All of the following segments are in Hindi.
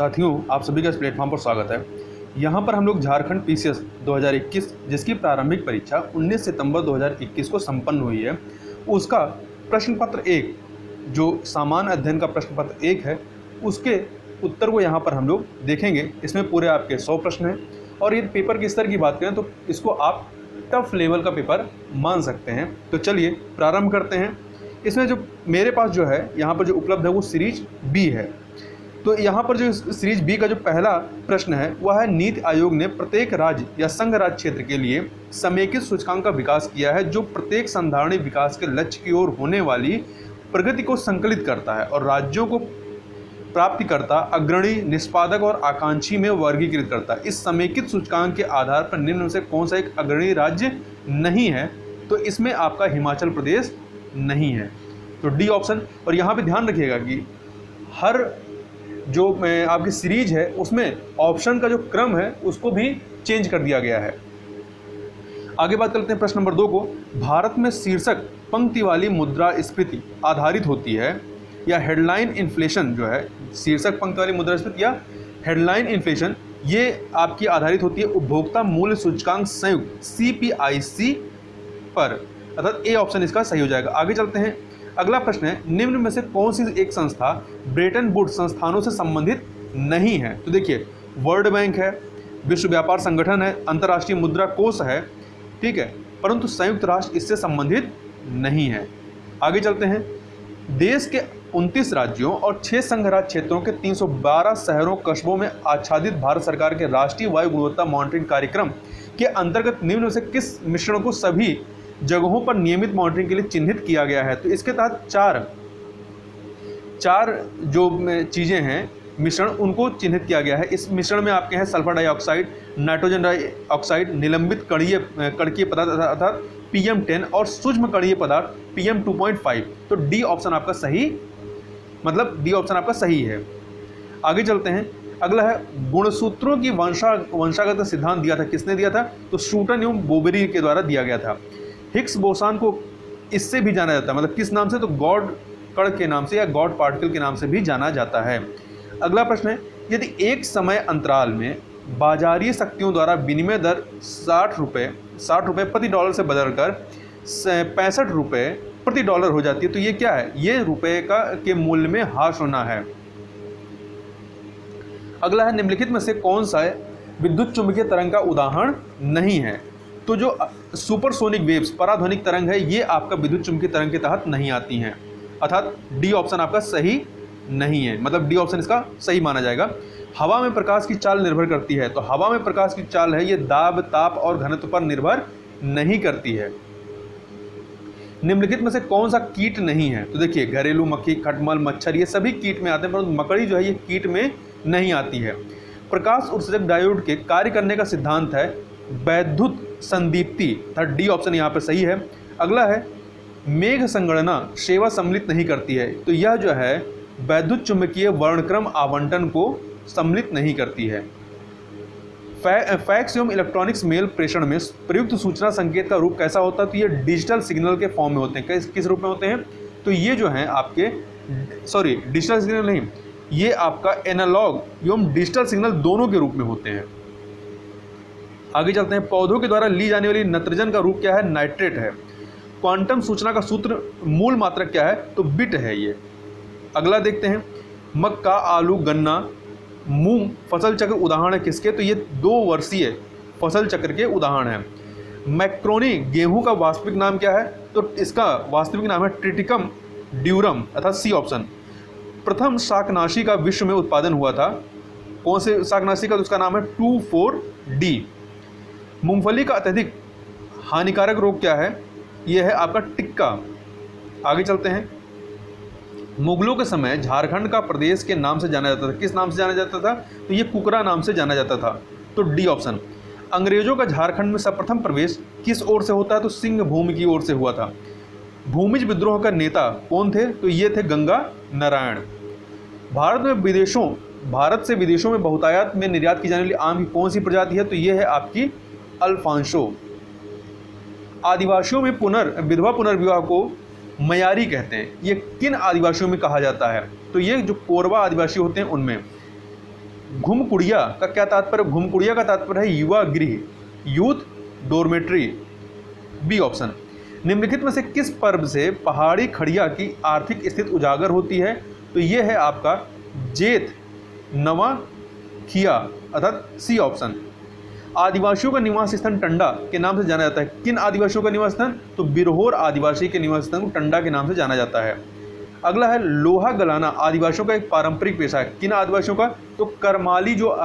साथियों, आप सभी का इस प्लेटफॉर्म पर स्वागत है। यहाँ पर हम लोग झारखंड पीसीएस 2021 जिसकी प्रारंभिक परीक्षा 19 सितंबर 2021 को संपन्न हुई है, उसका प्रश्न पत्र 1 जो सामान्य अध्ययन का प्रश्न पत्र 1 है, उसके उत्तर को यहाँ पर हम लोग देखेंगे। इसमें पूरे आपके 100 प्रश्न हैं और ये पेपर के स्तर की बात करें तो इसको आप टफ लेवल का पेपर मान सकते हैं। तो चलिए प्रारंभ करते हैं। इसमें जो मेरे पास जो है यहाँ पर जो उपलब्ध है वो सीरीज बी है। तो यहाँ पर जो सीरीज बी का जो पहला प्रश्न है वह है, नीति आयोग ने प्रत्येक राज्य या संघ राज्य क्षेत्र के लिए समेकित सूचकांक का विकास किया है जो प्रत्येक संधारणीय विकास के लक्ष्य की ओर होने वाली प्रगति को संकलित करता है और राज्यों को प्राप्तिकर्ता, अग्रणी, निष्पादक और आकांक्षी में वर्गीकृत करता है। इस समेकित सूचकांक के आधार पर निम्न में से कौन सा एक अग्रणी राज्य नहीं है? तो इसमें आपका हिमाचल प्रदेश नहीं है, तो डी ऑप्शन। और यहाँ पे ध्यान रखिएगा कि हर जो आपकी सीरीज है उसमें ऑप्शन का जो क्रम है उसको भी चेंज कर दिया गया है। आगे बात करते हैं प्रश्न नंबर 2 को। भारत में शीर्षक पंक्ति वाली मुद्रास्फीति आधारित होती है या हेडलाइन इन्फ्लेशन जो है, शीर्षक पंक्ति वाली मुद्रास्फीति या हेडलाइन इन्फ्लेशन, ये आपकी आधारित होती है उपभोक्ता मूल्य सूचकांक संयुक्त CPIC पर, अर्थात ए ऑप्शन इसका सही हो जाएगा। आगे चलते हैं। अगला प्रश्न है, निम्न में से कौन सी एक संस्था ब्रेटन वुड्स संस्थानों से संबंधित नहीं है? तो देखिए, वर्ल्ड बैंक है, विश्व व्यापार संगठन है, अंतर्राष्ट्रीय मुद्रा कोष है, ठीक है, परंतु संयुक्त राष्ट्र इससे संबंधित नहीं है। आगे चलते हैं। देश के 29 राज्यों और 6 संघ राज्य क्षेत्रों के 312 शहरों कस्बों में आच्छादित भारत सरकार के राष्ट्रीय वायु गुणवत्ता मॉनिटरिंग कार्यक्रम के अंतर्गत निम्न में से किस मिश्रण को सभी जगहों पर नियमित मॉनिटरिंग के लिए चिन्हित किया गया है? तो इसके तहत चार जो चीज़ें हैं मिश्रण, उनको चिन्हित किया गया है। इस मिश्रण में आपके हैं सल्फर डाइऑक्साइड, नाइट्रोजन डाइऑक्साइड, निलंबित कणकीय पदार्थ अर्थात PM10 और सूक्ष्म कणीय पदार्थ PM2.5। तो डी ऑप्शन आपका सही, मतलब डी ऑप्शन आपका सही है। आगे चलते हैं। अगला है, गुणसूत्रों की वंशागत सिद्धांत दिया था, किसने दिया था? तो शूटन एवं बोबेरी के द्वारा दिया गया था। हिग्स बोसान को इससे भी जाना जाता है, मतलब किस नाम से? तो गॉड कण के नाम से या गॉड पार्टिकल के नाम से भी जाना जाता है। अगला प्रश्न है, यदि एक समय अंतराल में बाजारीय शक्तियों द्वारा विनिमय दर 60 रुपये प्रति डॉलर से बदलकर 65 रुपये प्रति डॉलर हो जाती है, तो ये क्या है? ये रुपये के मूल्य में ह्रास होना है। अगला है, निम्नलिखित में से कौन सा विद्युत चुंबकीय तरंग का उदाहरण नहीं है? तो जो सुपरसोनिक वेव्स, पराध्वनिक तरंग है, ये आपका विद्युत चुंबकीय तरंग के तहत नहीं आती हैं, अर्थात डी ऑप्शन आपका सही नहीं है, मतलब डी ऑप्शन इसका सही माना जाएगा। हवा में प्रकाश की चाल निर्भर करती है, तो हवा में प्रकाश की चाल है ये दाब, ताप और घनत्व पर निर्भर नहीं करती है। निम्नलिखित में से कौन सा कीट नहीं है? तो देखिए, घरेलू मक्खी, खटमल, मच्छर, ये सभी कीट में आते हैं, परंतु मकड़ी जो है ये कीट में नहीं आती है। प्रकाश उत्सर्जक डायोड के कार्य करने का सिद्धांत है वैद्युत संदीप्ति, डी ऑप्शन यहाँ पर सही है। अगला है, मेघ संगणना सेवा सम्मिलित नहीं करती है, तो यह जो है वैद्युत चुंबकीय वर्णक्रम आवंटन को सम्मिलित नहीं करती है। फैक्स एवं इलेक्ट्रॉनिक्स मेल प्रेषण में प्रयुक्त सूचना संकेत का रूप कैसा होता है? तो ये डिजिटल सिग्नल के फॉर्म में होते हैं। किस रूप में होते हैं? तो ये जो है आपके डिजिटल सिग्नल नहीं, ये आपका एनालॉग एवं डिजिटल सिग्नल दोनों के रूप में होते हैं। आगे चलते हैं। पौधों के द्वारा ली जाने वाली नाइट्रोजन का रूप क्या है? नाइट्रेट है। क्वांटम सूचना का सूत्र मूल मात्रक क्या है? तो बिट है ये। अगला देखते हैं, मक्का, आलू, गन्ना, मूंग फसल चक्र उदाहरण है किसके? तो ये 2 वर्षीय फसल चक्र के उदाहरण हैं। मैक्रोनी गेहूं का वास्तविक नाम क्या है? तो इसका वास्तविक नाम है ट्रिटिकम ड्यूरम, अर्थात सी ऑप्शन। प्रथम शाकनाशी का विश्व में उत्पादन हुआ था, कौन से शाकनाशी का? तो उसका नाम है 2,4-D। मूंगफली का अत्यधिक हानिकारक रोग क्या है? यह है आपका टिक्का। आगे चलते हैं। मुगलों के समय झारखंड का प्रदेश के नाम से जाना जाता था, किस नाम से जाना जाता था? तो ये कुकरा नाम से जाना जाता था, तो डी ऑप्शन। अंग्रेजों का झारखंड में सर्वप्रथम प्रवेश किस ओर से होता है? तो सिंह भूमि की ओर से हुआ था। भूमिज विद्रोह का नेता कौन थे? तो ये थे गंगा नारायण। भारत से विदेशों में बहुतायत में निर्यात की जाने वाली आम की कौन सी प्रजाति है? तो ये है आपकी अल्फांसो। आदिवासियों में विधवा पुनर्विवाह को मयारी कहते हैं, ये किन आदिवासियों में कहा जाता है? तो ये जो कोरवा आदिवासी होते हैं उनमें। घुमकुड़िया का क्या तात्पर्य? घुमकुड़िया का तात्पर्य है युवा गृह, यूथ डोरमेट्री। B option. निम्नलिखित में से किस पर्व से पहाड़ी खड़िया की आर्थिक स्थिति उजागर होती है? तो ये है आपका जेठ नवा खिया, अर्थात सी ऑप्शन। आदिवासियों का निवास स्थान टंडा के नाम से जाना जाता है। किन आदिवासियों का निवास स्थान? तो बिरहोर आदिवासी के निवास स्थान को टंडा के नाम से जाना जाता है। अगला है लोहा गलाना आदिवासियों का एक पारंपरिक पेशा है। किन आदिवासियों का? तो करमाली जो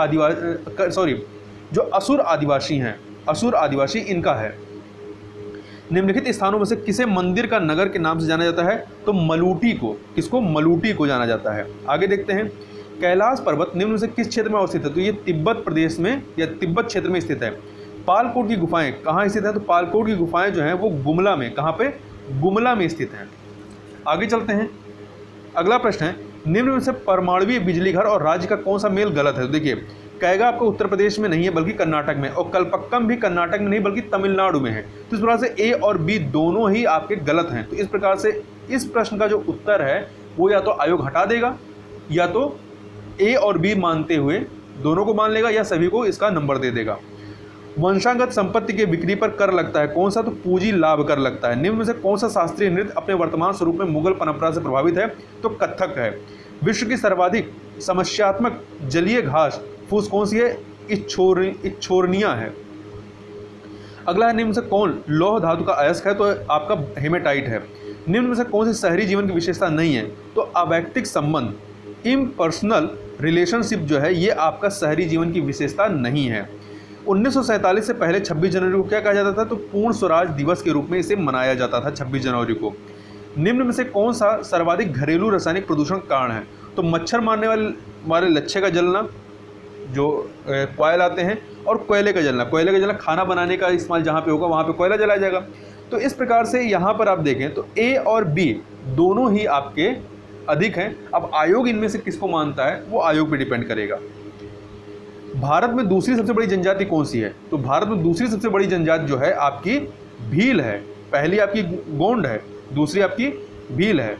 जो असुर आदिवासी हैं, असुर आदिवासी इनका है। निम्नलिखित स्थानों में से किसे मंदिर का नगर के नाम से जाना जाता है? तो मलूटी को। किसको? मलूटी को जाना जाता है। आगे देखते हैं, कैलाश पर्वत निम्न में से किस क्षेत्र में अवस्थित है? तो ये तिब्बत प्रदेश में या तिब्बत क्षेत्र में स्थित है। पालकोट की गुफाएं कहाँ स्थित है? तो पालकोट की गुफाएं जो हैं वो गुमला में, कहाँ पे? गुमला में स्थित हैं। आगे चलते हैं, अगला प्रश्न है, निम्न में से परमाणुवीय बिजली घर और राज्य का कौन सा मेल गलत है? तो देखिए, कैगा आपका उत्तर प्रदेश में नहीं है बल्कि कर्नाटक में, और कलपक्कम भी कर्नाटक में नहीं बल्कि तमिलनाडु में है। तो इस प्रकार से ए और बी दोनों ही आपके गलत हैं। तो इस प्रकार से इस प्रश्न का जो उत्तर है वो या तो आयोग हटा देगा, या तो ए और बी मानते हुए दोनों को मान लेगा, या सभी को इसका नंबर दे देगा। वंशागत संपत्ति के बिक्री पर कर लगता है, कौन सा? तो पूंजी लाभ कर लगता है। निम्न में से कौन सा शास्त्रीय नृत्य अपने वर्तमान स्वरूप में मुगल परंपरा से प्रभावित है? तो कथक है। विश्व की सर्वाधिक समस्यात्मक जलीय घास फूस कौन सी है? इच्छोरनिया है। अगला है, निम्न में से कौन लौह धातु का अयस्क है? तो आपका हेमेटाइट है। निम्न में से कौन सी शहरी जीवन की विशेषता नहीं है? तो अवैयक्तिक संबंध, इम्पर्सनल रिलेशनशिप जो है ये आपका शहरी जीवन की विशेषता नहीं है। 1947 से पहले 26 जनवरी को क्या कहा जाता था? तो पूर्ण स्वराज दिवस के रूप में इसे मनाया जाता था 26 जनवरी को। निम्न में से कौन सा सर्वाधिक घरेलू रासायनिक प्रदूषण का कारण है? तो मच्छर मारने वाले लच्छे का जलना, जो कोयल आते हैं, और कोयले का जलना। कोयले का जलना खाना बनाने का इस्तेमाल जहाँ पे होगा वहाँ पे कोयला जलाया जाएगा। तो इस प्रकार से यहाँ पर आप देखें तो ए और बी दोनों ही आपके अधिक हैं। अब आयोग इनमें से किसको मानता है वो आयोग पे डिपेंड करेगा। भारत में दूसरी सबसे बड़ी जनजाति कौन सी है? तो भारत में दूसरी सबसे बड़ी जनजाति जो है आपकी भील है। पहली आपकी गोंड है, दूसरी आपकी भील है।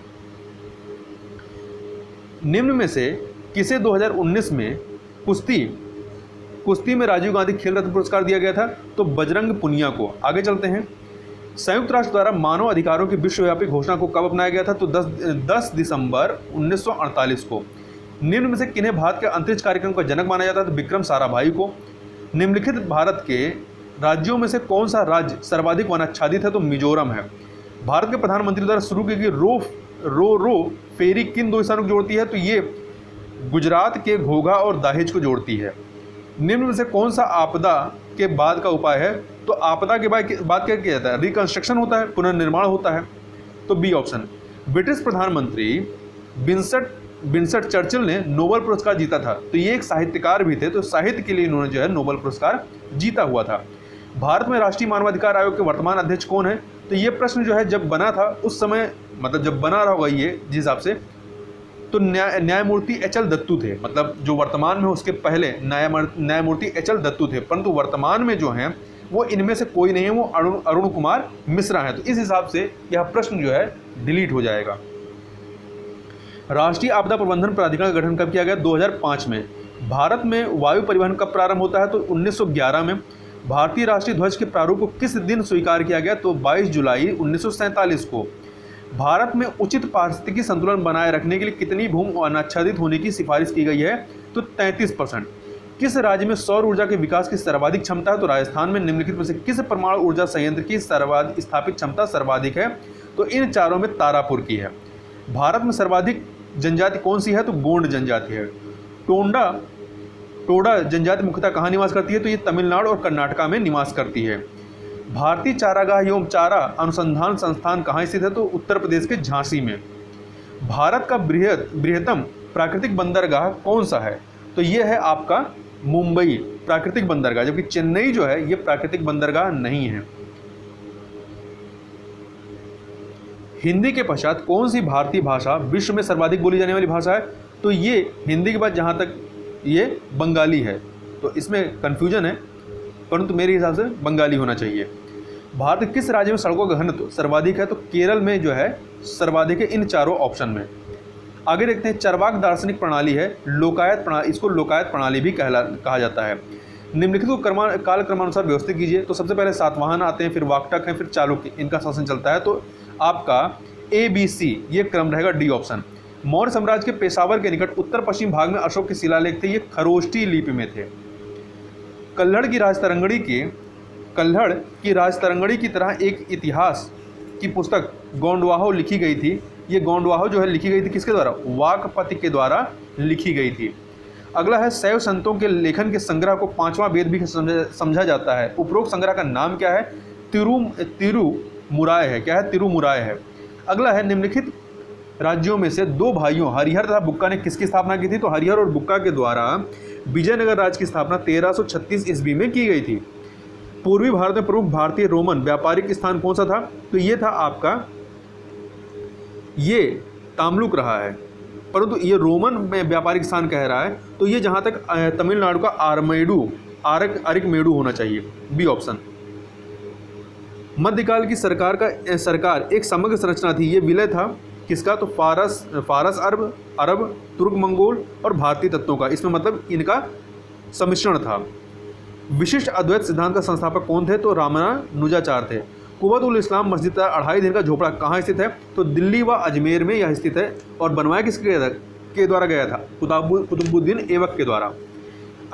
निम्न में से किसे 2019 में कुश्ती में राजीव गांधी खेल रत्न पुरस्कार दिया गया था? तो बजरंग पुनिया को। आगे चलते हैं, संयुक्त राष्ट्र द्वारा मानव अधिकारों की विश्वव्यापी घोषणा को कब अपनाया गया था? तो 10 दिसंबर 1948 को। निम्न में से किन्हें भारत के अंतरिक्ष कार्यक्रम का जनक माना जाता है? तो विक्रम साराभाई को। निम्नलिखित भारत के राज्यों में से कौन सा राज्य सर्वाधिक वनाच्छादित है? तो मिजोरम है। भारत के प्रधानमंत्री द्वारा शुरू की गई रो फेरी किन दो स्थानों को जोड़ती है? तो ये गुजरात के घोघा और दाहेज को जोड़ती है। निम्न में से कौन सा आपदा के बाद का उपाय है? तो आपदा के बाद क्या किया जाता है? रिकंस्ट्रक्शन होता है, पुनर्निर्माण होता है। तो बी ऑप्शन। ब्रिटिश प्रधानमंत्री विंस्टन चर्चिल ने नोबेल पुरस्कार जीता था। तो ये एक साहित्यकार भी थे, तो साहित्य के लिए इन्होंने जो है नोबेल पुरस्कार जीता हुआ था। भारत में राष्ट्रीय मानवाधिकार आयोग के वर्तमान अध्यक्ष कौन है? तो ये प्रश्न जो है जब बना था उस समय, मतलब जब बना रहा होगा ये जिस हिसाब से, तो न्यायमूर्ति एच एल दत्तू थे। मतलब जो वर्तमान में उसके पहले न्यायमूर्ति एच एल दत्तू थे, परंतु वर्तमान में जो हैं वो इनमें से कोई नहीं है, वो अरुण कुमार मिश्रा हैं। तो इस हिसाब से यह प्रश्न जो है डिलीट हो जाएगा। राष्ट्रीय आपदा प्रबंधन प्राधिकरण का गठन कब किया गया? 2005 में। भारत में वायु परिवहन कब प्रारंभ होता है? तो 1911 में। भारतीय राष्ट्रीय ध्वज के प्रारूप को किस दिन स्वीकार किया गया? तो 22 जुलाई 1947 को। भारत में उचित पारिस्थितिकी संतुलन बनाए रखने के लिए कितनी भूमि अनाच्छादित होने की सिफारिश की गई है? तो 33%। किस राज्य में सौर ऊर्जा के विकास की सर्वाधिक क्षमता है? तो राजस्थान में। निम्नलिखित में से किस परमाणु ऊर्जा संयंत्र की स्थापित क्षमता सर्वाधिक है? तो इन चारों में तारापुर की है। भारत में सर्वाधिक जनजाति कौन सी है? तो गोंड जनजाति है। टोडा जनजाति मुख्यतः कहाँ निवास करती है? तो ये तमिलनाडु और कर्नाटका में निवास करती है। भारतीय चारागाह एवं चारा अनुसंधान संस्थान कहाँ स्थित है? तो उत्तर प्रदेश के झांसी में। भारत का बृहत्तम प्राकृतिक बंदरगाह कौन सा है? तो ये है आपका मुंबई प्राकृतिक बंदरगाह, जबकि चेन्नई जो है ये प्राकृतिक बंदरगाह नहीं है। हिंदी के पश्चात कौन सी भारतीय भाषा विश्व में सर्वाधिक बोली जाने वाली भाषा है? तो ये हिंदी के बाद जहाँ तक ये बंगाली है, तो इसमें कन्फ्यूजन है, परंतु मेरे हिसाब से बंगाली होना चाहिए। भारत के किस राज्य में सड़कों का घनत्व सर्वाधिक है? तो केरल में जो है सर्वाधिक है इन चारों ऑप्शन में। आगे देखते हैं, चरवाक दार्शनिक प्रणाली है लोकायत प्रणाली, इसको लोकायत प्रणाली भी कहा जाता है। निम्नलिखित को काल क्रमानुसार व्यवस्थित कीजिए। तो सबसे पहले सातवाहन आते हैं, फिर वाकटक हैं, फिर चालुक्य, इनका शासन चलता है। तो आपका ABC ये क्रम रहेगा, डी ऑप्शन। मौर्य साम्राज्य के पेशावर के निकट उत्तर पश्चिम भाग में अशोक के शिलालेख थे, ये खरोष्ठी लिपि में थे। कल्हड़ की राजतरंगड़ी की तरह एक इतिहास की पुस्तक गोंडवाहो लिखी गई थी। ये गोंडवाहो जो है लिखी गई थी किसके द्वारा? वाकपति के द्वारा लिखी गई थी। अगला है, शैव संतों के लेखन के संग्रह को पांचवा वेद भी समझा जाता है। उपरोक्त संग्रह का नाम क्या है? तिरुमुराय है। क्या है? तिरुमुराय है। अगला है, निम्नलिखित राज्यों में से दो भाइयों हरिहर तथा बुक्का ने किसकी स्थापना की थी? तो हरिहर और बुक्का के द्वारा विजयनगर राज्य की स्थापना 1336 ईस्वी में की गई थी। पूर्वी भारत में प्रमुख भारतीय रोमन व्यापारिक स्थान कौन सा था? तो ये था आपका, ये तामलुक रहा है, परंतु ये रोमन में व्यापारिक स्थान कह रहा है, तो ये जहाँ तक तमिलनाडु का अरिकमेडु होना चाहिए, बी ऑप्शन। मध्यकाल की सरकार एक समग्र संरचना थी, ये विलय था किसका? तो फारस अरब तुर्क मंगोल और भारतीय तत्वों का, इसमें मतलब इनका सम्मिश्रण था। विशिष्ट अद्वैत सिद्धांत का संस्थापक कौन थे? तो रामानुजाचार्य थे। कुवैत-उल इस्लाम मस्जिद का 2.5 दिन का झोपड़ा कहाँ स्थित है? तो दिल्ली व अजमेर में यह स्थित है, और बनवाया किसके द्वारा गया था? कुतुबुद्दीन ऐबक के द्वारा।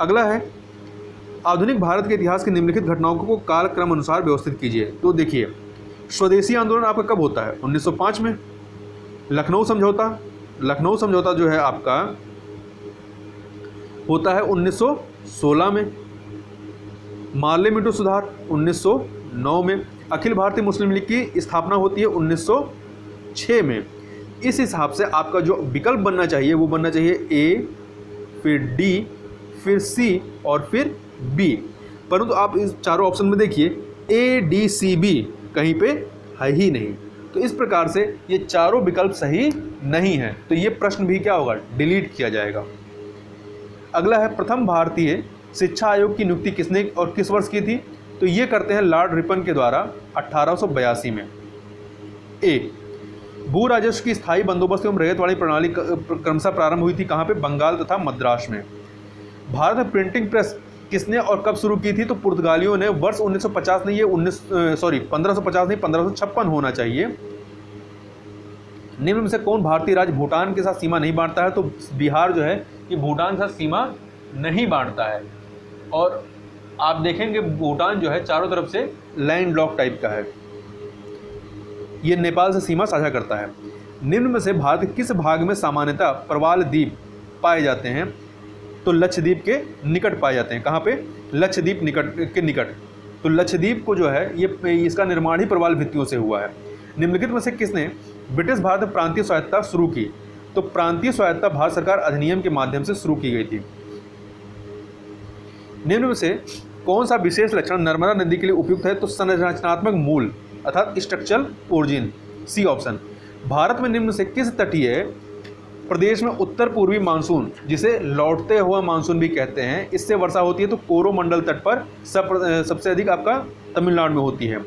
अगला है, आधुनिक भारत के इतिहास की निम्नलिखित घटनाओं को काल क्रम अनुसार व्यवस्थित कीजिए। तो देखिए, स्वदेशी आंदोलन आपका कब होता है? 1905 में। लखनऊ समझौता जो है आपका होता है 1916 में। मार्ले मिंटो सुधार 1909 में। अखिल भारतीय मुस्लिम लीग की स्थापना होती है 1906 में। इस हिसाब से आपका जो विकल्प बनना चाहिए वो बनना चाहिए ए, फिर डी, फिर सी और फिर बी। परंतु आप इस चारों ऑप्शन में देखिए ए, डी, सी, बी कहीं पे है ही नहीं। तो इस प्रकार से ये चारों विकल्प सही नहीं है, तो ये प्रश्न भी क्या होगा? डिलीट किया जाएगा। अगला है, प्रथम भारतीय शिक्षा आयोग की नियुक्ति किसने और किस वर्ष की थी? तो ये करते हैं लॉर्ड रिपन के द्वारा 1882 में। ए, भू राजस्व की स्थायी बंदोबस्त एवं रैयतवाड़ी प्रणाली क्रमशः प्रारंभ हुई थी कहाँ पे? बंगाल तथा मद्रास में। भारत में प्रिंटिंग प्रेस किसने और कब शुरू की थी? तो पुर्तगालियों ने। वर्ष 1950 नहीं, ये 1550 नहीं, 1556 होना चाहिए। निम्न में से कौन भारतीय राज्य भूटान के साथ सीमा नहीं बांटता है? तो बिहार जो है ये भूटान के साथ सीमा नहीं बांटता है, और आप देखेंगे भूटान जो है चारों तरफ से लैंड लॉक टाइप का है, ये नेपाल से सीमा साझा करता है। निम्न में से भारत के किस भाग में सामान्यतः प्रवाल द्वीप पाए जाते हैं? तो लक्षद्वीप के निकट पाए जाते हैं। कहाँ पे? लक्षद्वीप के निकट। तो लक्षद्वीप को जो है ये इसका निर्माण ही प्रवाल भित्तियों से हुआ है। निम्नलिखित में से किसने ब्रिटिश भारत में प्रांतीय स्वायत्तता शुरू की? तो प्रांतीय स्वायत्तता भारत सरकार अधिनियम के माध्यम से शुरू की गई थी। निम्न में से कौन सा विशेष लक्षण नर्मदा नदी के लिए उपयुक्त है? तो संरचनात्मक मूल अर्थात structural origin, C option. Bharat में निम्न से किस तटीय प्रदेश में उत्तर पूर्वी मानसून, जिसे लौटते हुआ मानसून भी कहते हैं, इससे वर्षा होती है? तो कोरोमंडल तट पर सबसे अधिक आपका तमिलनाडु में होती है।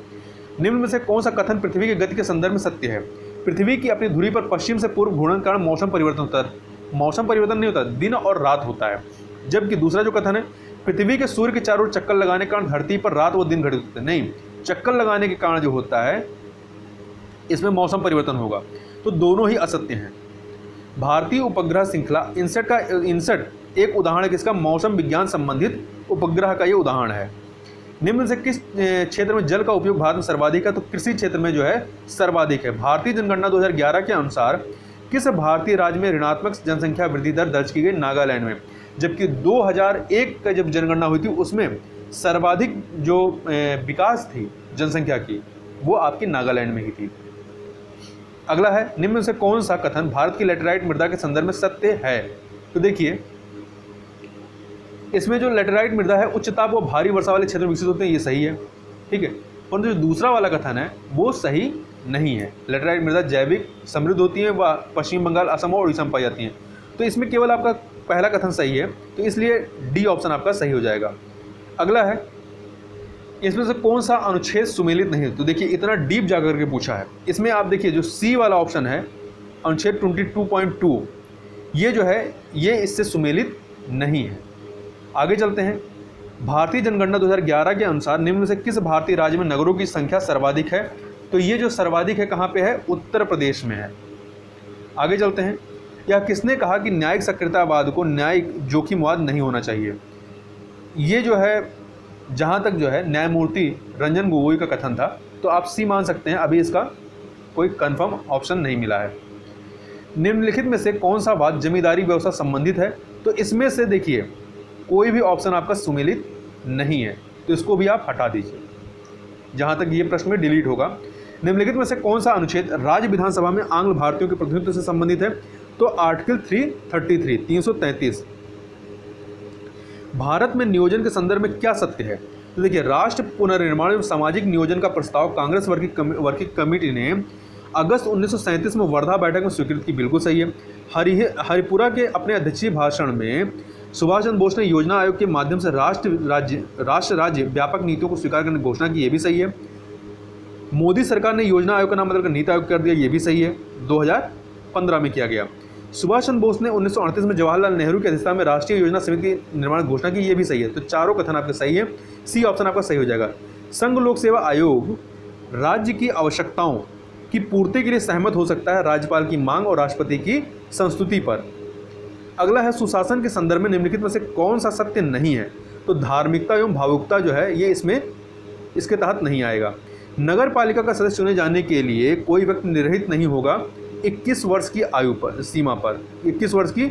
निम्न में से कौन सा कथन पृथ्वी की गति के संदर्भ में सत्य है? पृथ्वी की अपनी धुरी पर पश्चिम से पूर्व घूर्णन के कारण मौसम परिवर्तन होता है। मौसम परिवर्तन नहीं होता, दिन और रात होता है। जबकि दूसरा जो कथन है, पृथ्वी के सूर्य के चारों ओर चक्कर लगाने के कारण धरती पर रात व दिन घटित होते हैं। नहीं, चक्कर लगाने के कारण जो होता है इसमें मौसम परिवर्तन होगा। तो दोनों ही असत्य हैं। भारतीय उपग्रह श्रृंखला इनसेट एक उदाहरण है किसका? मौसम विज्ञान संबंधित उपग्रह का ये उदाहरण है। निम्न से किस क्षेत्र में जल का उपयोग भारत में सर्वाधिक है? तो कृषि क्षेत्र में जो है सर्वाधिक है। भारतीय जनगणना 2011 के अनुसार किस भारतीय राज्य में ऋणात्मक जनसंख्या वृद्धि दर दर्ज की गई? नागालैंड में। जबकि 2001 का जब जनगणना हुई थी उसमें सर्वाधिक जो विकास थी जनसंख्या की वो आपकी नागालैंड में ही थी। अगला है, निम्न में से कौन सा कथन भारत की लैटेराइट मृदा के संदर्भ में सत्य है? तो देखिए, इसमें जो लैटेराइट मृदा है उच्च ताप व भारी वर्षा वाले क्षेत्र में विकसित होते हैं, ये सही है, ठीक है। परंतु जो दूसरा वाला कथन है वो सही नहीं है। लैटेराइट मृदा जैविक समृद्ध होती है व पश्चिम बंगाल, असम और उड़ीसा में पाई जाती हैं। तो इसमें केवल आपका पहला कथन सही है, तो इसलिए डी ऑप्शन आपका सही हो जाएगा। अगला है, इसमें से कौन सा अनुच्छेद सुमेलित नहीं? तो देखिए, इतना डीप जाकर के पूछा है। इसमें आप देखिए जो सी वाला ऑप्शन है अनुच्छेद 22.2, ये जो है ये इससे सुमेलित नहीं है। आगे चलते हैं। भारतीय जनगणना 2011 के अनुसार निम्न में से किस भारतीय राज्य में नगरों की संख्या सर्वाधिक है? तो ये जो सर्वाधिक है कहाँ पे है? उत्तर प्रदेश में है। आगे चलते हैं। यह किसने कहा कि न्यायिक सक्रियतावाद को न्यायिक जोखिमवाद नहीं होना चाहिए? ये जो है जहाँ तक जो है न्यायमूर्ति रंजन गोगोई का कथन था, तो आप सी मान सकते हैं। अभी इसका कोई कंफर्म ऑप्शन नहीं मिला है। निम्नलिखित में से कौन सा वाद जमींदारी व्यवस्था संबंधित है? तो इसमें से देखिए कोई भी ऑप्शन आपका सुमेलित नहीं है, तो इसको भी आप हटा दीजिए जहाँ तक ये प्रश्न में डिलीट होगा। निम्नलिखित में से कौन सा अनुच्छेद राज्य विधानसभा में आंग्ल भारतीयों के प्रतिनिधित्व से संबंधित है? तो आर्टिकल 333 भारत में नियोजन के संदर्भ में क्या सत्य है? तो देखिए, राष्ट्र पुनर्निर्माण एवं सामाजिक नियोजन का प्रस्ताव कांग्रेस वर्किंग कमेटी ने अगस्त 1937 में वर्धा बैठक में स्वीकृत की, बिल्कुल सही है। हरिपुरा के अपने अध्यक्षीय भाषण में सुभाष चंद्र बोस ने योजना आयोग के माध्यम से राष्ट्र राज्य व्यापक नीतियों को स्वीकार करने की घोषणा की, ये भी सही है। मोदी सरकार ने योजना आयोग का नाम बदलकर नीति आयोग कर दिया, ये भी सही है, 2015 में किया गया। सुभाष चंद्र बोस ने 1938 में जवाहरलाल नेहरू की अध्यक्षता में राष्ट्रीय योजना समिति की निर्माण घोषणा की, ये भी सही है। तो चारों कथन आपके सही है, सी ऑप्शन आपका सही हो जाएगा। संघ लोक सेवा आयोग राज्य की आवश्यकताओं की पूर्ति के लिए सहमत हो सकता है राज्यपाल की मांग और राष्ट्रपति की संस्तुति पर। अगला है, सुशासन के संदर्भ में निम्नलिखित में से कौन सा सत्य नहीं है? तो धार्मिकता एवं भावुकता जो है ये इसके तहत नहीं आएगा। नगर पालिका का सदस्य चुने जाने के लिए कोई व्यक्ति निर्हित नहीं होगा 21 वर्ष की आयु पर सीमा पर, 21 वर्ष की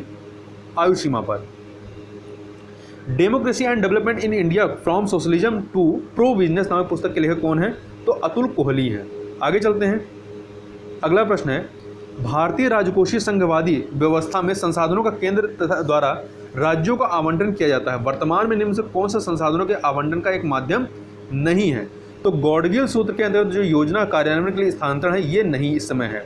आयु सीमा पर। Democracy and development in India from socialism to pro business नामक पुस्तक के लेखक कौन है? तो अतुल कोहली हैं। आगे चलते हैं। अगला प्रश्न है, भारतीय राजकोषीय संघवादी व्यवस्था में संसाधनों का केंद्र तथा द्वारा राज्यों का आवंटन किया जाता है। वर्तमान में निम्न से कौन सा संसाधनों के आवंटन का एक माध्यम नहीं है? तो गॉडगिल सूत्र के अंतर्गत जो योजना कार्यान्वयन के लिए स्थानांतरण है ये नहीं इस समय है।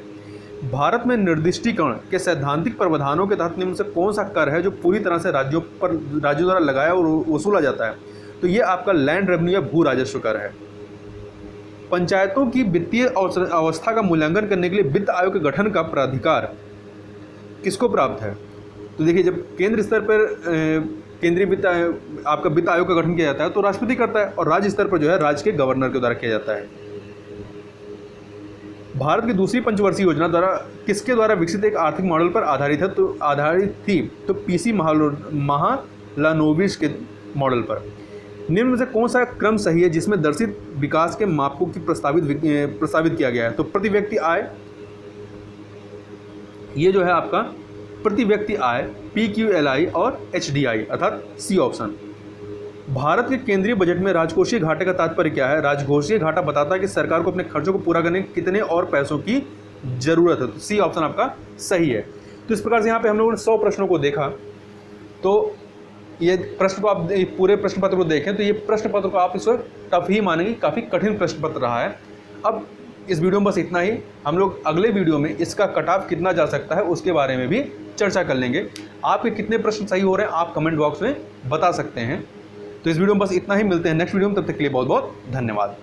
भारत में निर्दिष्टीकरण के सैद्धांतिक प्रावधानों के तहत निम्न से कौन सा कर है जो पूरी तरह से राज्यों द्वारा लगाया और वसूला जाता है? तो ये आपका लैंड रेवेन्यू या भू राजस्व कर है। पंचायतों की वित्तीय अवस्था का मूल्यांकन करने के लिए वित्त आयोग के गठन का प्राधिकार किसको प्राप्त है? तो देखिए, जब केंद्र स्तर पर केंद्रीय वित्त आयोग का गठन किया जाता है तो राष्ट्रपति करता है, और राज्य स्तर पर जो है राज्य के गवर्नर के द्वारा किया जाता है। भारत की दूसरी पंचवर्षीय योजना द्वारा किसके द्वारा विकसित एक आर्थिक मॉडल पर आधारित थी? तो पीसी महालानोबिस के मॉडल पर। निम्न में से कौन सा क्रम सही है जिसमें दर्शित विकास के मापकों की प्रस्तावित किया गया है? तो प्रति व्यक्ति आय, ये जो है आपका प्रति व्यक्ति आय, PQLI और HDI अर्थात सी ऑप्शन। भारत के केंद्रीय बजट में राजकोषीय घाटे का तात्पर्य क्या है? राजकोषीय घाटा बताता है कि सरकार को अपने खर्चों को पूरा करने के कितने और पैसों की जरूरत है। तो सी ऑप्शन आपका सही है। तो इस प्रकार से यहाँ पे हम लोगों ने 100 प्रश्नों को देखा। तो ये प्रश्न को आप पूरे प्रश्न पत्र को देखें तो ये प्रश्न पत्र को आप इस वक्त टफ ही मानेंगे, काफ़ी कठिन प्रश्न पत्र रहा है। अब इस वीडियो में बस इतना ही। हम लोग अगले वीडियो में इसका कट ऑफ कितना जा सकता है उसके बारे में भी चर्चा कर लेंगे। आपके कितने प्रश्न सही हो रहे हैं आप कमेंट बॉक्स में बता सकते हैं। तो इस वीडियो में बस इतना ही, मिलते हैं नेक्स्ट वीडियो में, तब तक के लिए बहुत बहुत धन्यवाद।